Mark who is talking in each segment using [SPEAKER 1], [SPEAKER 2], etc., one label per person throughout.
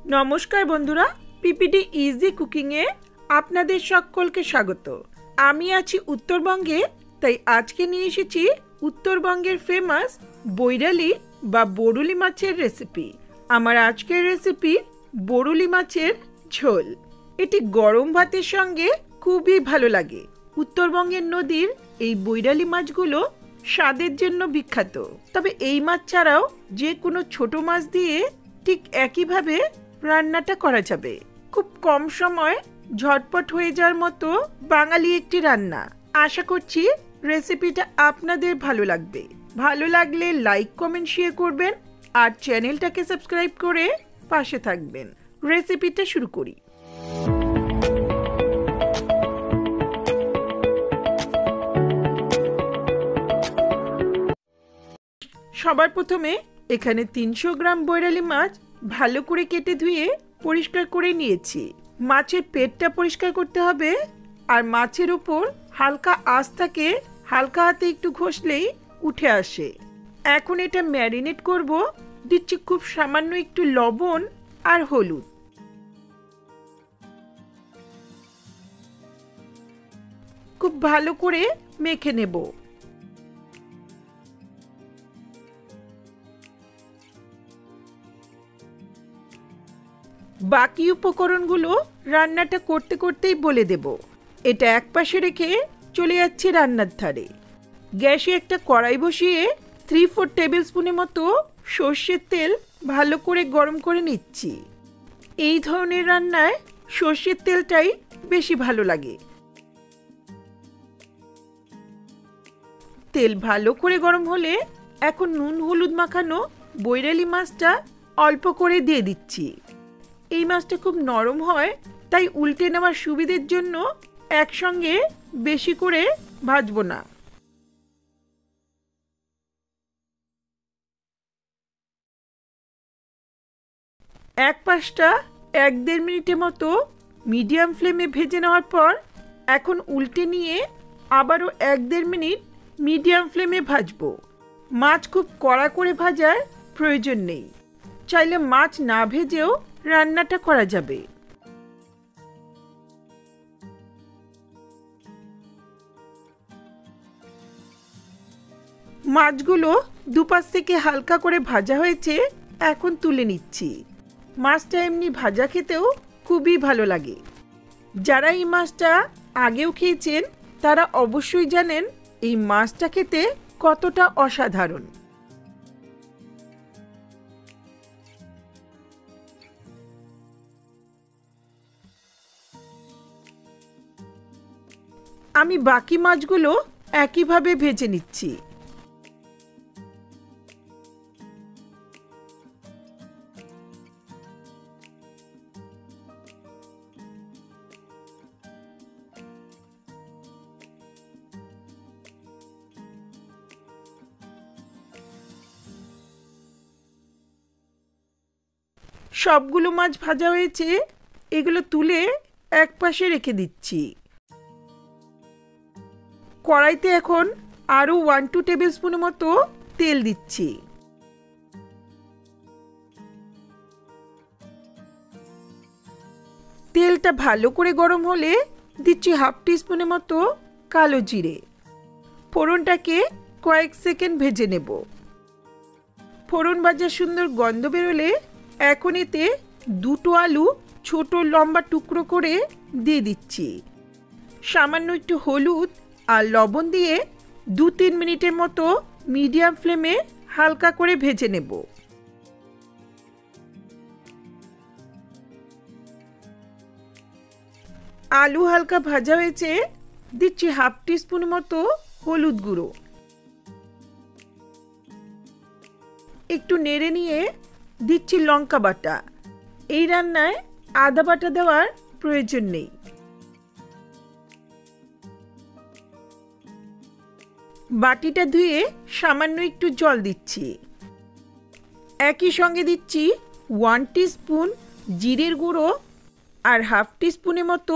[SPEAKER 1] নমস্কার বন্ধুরা, PPD easy কুকিংয়ে আপনাদের সকলকে স্বাগত। আমি আছি উত্তরবঙ্গে, তাই আজকে নিয়ে এসেছি উত্তরবঙ্গের ফেমাস বৈরালি বা বরুলি মাছের রেসিপি। আমার আজকের রেসিপি বরুলি মাছের ঝোল। এটি গরম ভাতের সঙ্গে খুবই ভালো লাগে। উত্তরবঙ্গের নদীর এই বৈরালি মাছগুলো স্বাদের জন্য বিখ্যাত। তবে এই মাছ ছাড়াও যে কোনো ছোট মাছ দিয়ে ঠিক একইভাবে রান্নাটা করা যাবে। খুব কম সময় ঝটপট হয়ে যাওয়ার মতো বাঙালি একটি রান্না। আশা করছি রেসিপিটা আপনাদের ভালো লাগবে। ভালো লাগলে লাইক, কমেন্ট, শেয়ার করবেন আর চ্যানেলটাকে সাবস্ক্রাইব করে পাশে থাকবেন। রেসিপিটা শুরু করি। সবার প্রথমে এখানে 300 গ্রাম বৈরালি মাছ ভালো করে কেটে ধুয়ে পরিষ্কার করে নিয়েছি। মাছের পেটটা পরিষ্কার করতে হবে, আর মাছের উপর হালকা আঁশ থাকে, হালকা হাতে একটু ঘষলেই উঠে আসে। এখন এটা ম্যারিনেট করব। দিচ্ছি খুব সামান্য একটু লবণ আর হলুদ। খুব ভালো করে মেখে নেব। বাকি উপকরণগুলো রান্নাটা করতে করতেই বলে দেব। এটা একপাশে রেখে চলে যাচ্ছে রান্নার ধারে। গ্যাসে একটা কড়াই বসিয়ে 3-4 টেবিল স্পুনের মতো সর্ষের তেল ভালো করে গরম করে নিচ্ছি। এই ধরনের রান্নায় সর্ষের তেলটাই বেশি ভালো লাগে। তেল ভালো করে গরম হলে এখন নুন হলুদ মাখানো বৈরালি মাছটা অল্প করে দিয়ে দিচ্ছি। এই মাছটা খুব নরম হয়, তাই উল্টে নেওয়ার সুবিধের জন্য একসঙ্গে বেশি করে ভাজবো না। এক পাশটা 1-1.5 মিনিটের মতো মিডিয়াম ফ্লেমে ভেজে নেওয়ার পর এখন উল্টে নিয়ে আবারও 1-1.5 মিনিট মিডিয়াম ফ্লেমে ভাজবো। মাছ খুব কড়া করে ভাজার প্রয়োজন নেই, চাইলে মাছ না ভেজেও রান্নাটা করা যাবে। মাছগুলো দুপাশ থেকে হালকা করে ভাজা হয়েছে, এখন তুলে নিচ্ছি। মাছটা এমনি ভাজা খেতেও খুবই ভালো লাগে। যারা এই মাছটা আগেও খেয়েছেন তারা অবশ্যই জানেন এই মাছটা খেতে কতটা অসাধারণ। আমি বাকি মাছগুলো একইভাবে ভেজে নিচ্ছি। সবগুলো মাছ ভাজা হয়েছে, এগুলো তুলে একপাশে রেখে দিচ্ছি। কড়াইতে এখন আরও 1-2 টেবিল স্পুনের মতো তেল দিচ্ছি। তেলটা ভালো করে গরম হলে দিচ্ছি 1/2 টিস্পুনের মতো কালো জিরে। ফোড়নটাকে কয়েক সেকেন্ড ভেজে নেব। ফোড়ন ভাজার সুন্দর গন্ধ বেরোলে এখন এতে 2টো আলু ছোট লম্বা টুকরো করে দিয়ে দিচ্ছি। সামান্য একটু হলুদ আর লবণ দিয়ে 2-3 মিনিটের মতো মিডিয়াম ফ্লেমে হালকা করে ভেজে নেব। আলু হালকা ভাজা হয়েছে, দিচ্ছি 1/2 টিস্পুন মতো হলুদ গুঁড়ো। একটু নেড়ে নিয়ে দিচ্ছি লঙ্কা বাটা। এই রান্নায় আদা বাটা দেওয়ার প্রয়োজন নেই। বাটিটা ধুয়ে সামান্য একটু জল দিচ্ছি। একই সঙ্গে দিচ্ছি 1 টিস্পুন জিরের গুঁড়ো আর 1/2 টিস্পুনের মতো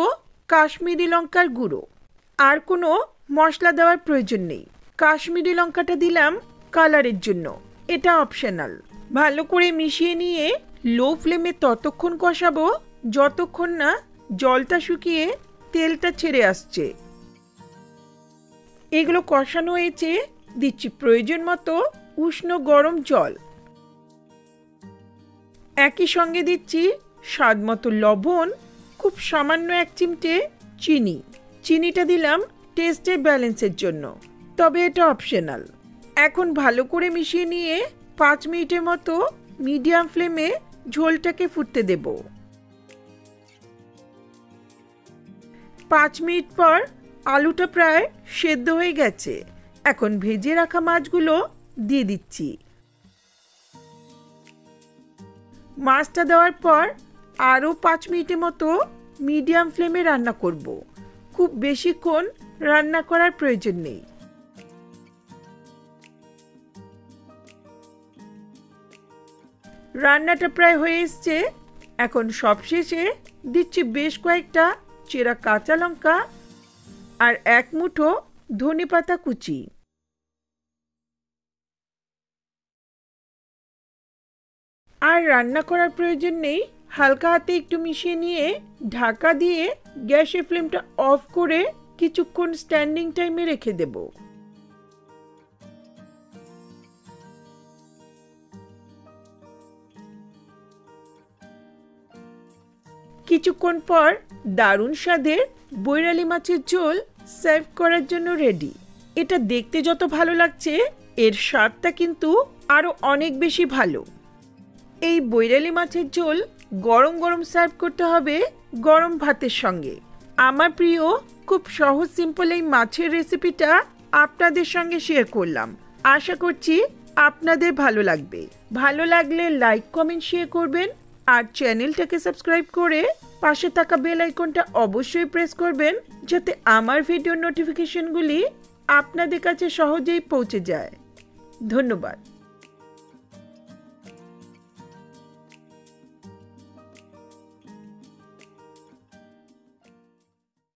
[SPEAKER 1] কাশ্মীরি লঙ্কার গুঁড়ো। আর কোনো মশলা দেওয়ার প্রয়োজন নেই। কাশ্মীরি লঙ্কাটা দিলাম কালারের জন্য, এটা অপশনাল। ভালো করে মিশিয়ে নিয়ে লো ফ্লেমে ততক্ষণ কষাবো যতক্ষণ না জলটা শুকিয়ে তেলটা ছেড়ে আসছে। এগুলো কষানো হয়েছে, দিচ্ছি প্রয়োজন মতো উষ্ণ গরম জল। একই সঙ্গে দিচ্ছি স্বাদ মতো লবণ, খুব সামান্য 1 চিমটে চিনি। চিনিটা দিলাম টেস্টের ব্যালেন্সের জন্য, তবে এটা অপশনাল। এখন ভালো করে মিশিয়ে নিয়ে 5 মিনিটের মতো মিডিয়াম ফ্লেমে ঝোলটাকে ফুটতে দেব। 5 মিনিট পর আলুটা প্রায় সেদ্ধ হয়ে গেছে। এখন ভেজে রাখা মাছগুলো দিয়ে দিচ্ছি। মাছটা দেওয়ার পর আরও 5 মিনিটের মতো মিডিয়াম ফ্লেমে রান্না করব। খুব বেশিক্ষণ রান্না করার প্রয়োজন নেই। রান্নাটা প্রায় হয়ে এসছে। এখন সবশেষে দিচ্ছি বেশ কয়েকটা চেরা কাঁচা লঙ্কা আর 1 মুঠো ধনেপাতা কুচি। আর রান্না করার প্রয়োজন নেই, হালকা হাতে একটু মিশিয়ে নিয়ে ঢাকা দিয়ে গ্যাসের ফ্লেমটা অফ করে কিছুক্ষণ স্ট্যান্ডিং টাইমে রেখে দেব। কিছুক্ষণ পর দারুণ স্বাদের বৈরালি মাছের ঝোল সার্ভ করার জন্য রেডি। এটা দেখতে যত ভালো লাগছে, এর স্বাদটা কিন্তু আরো অনেক বেশি ভালো। এই বৈরালি মাছের ঝোল গরম গরম সার্ভ করতে হবে গরম ভাতের সঙ্গে। আমার প্রিয় খুব সহজ সিম্পল এই মাছের রেসিপিটা আপনাদের সঙ্গে শেয়ার করলাম। আশা করছি আপনাদের ভালো লাগবে। ভালো লাগলে লাইক কমেন্ট শেয়ার করবেন আর চ্যানেলটাকে সাবস্ক্রাইব করে পাশে থাকা বেল আইকনটা অবশ্যই প্রেস করবেন, যাতে আমার ভিডিও নোটিফিকেশনগুলি আপনাদের কাছে সহজেই পৌঁছে যায়। ধন্যবাদ।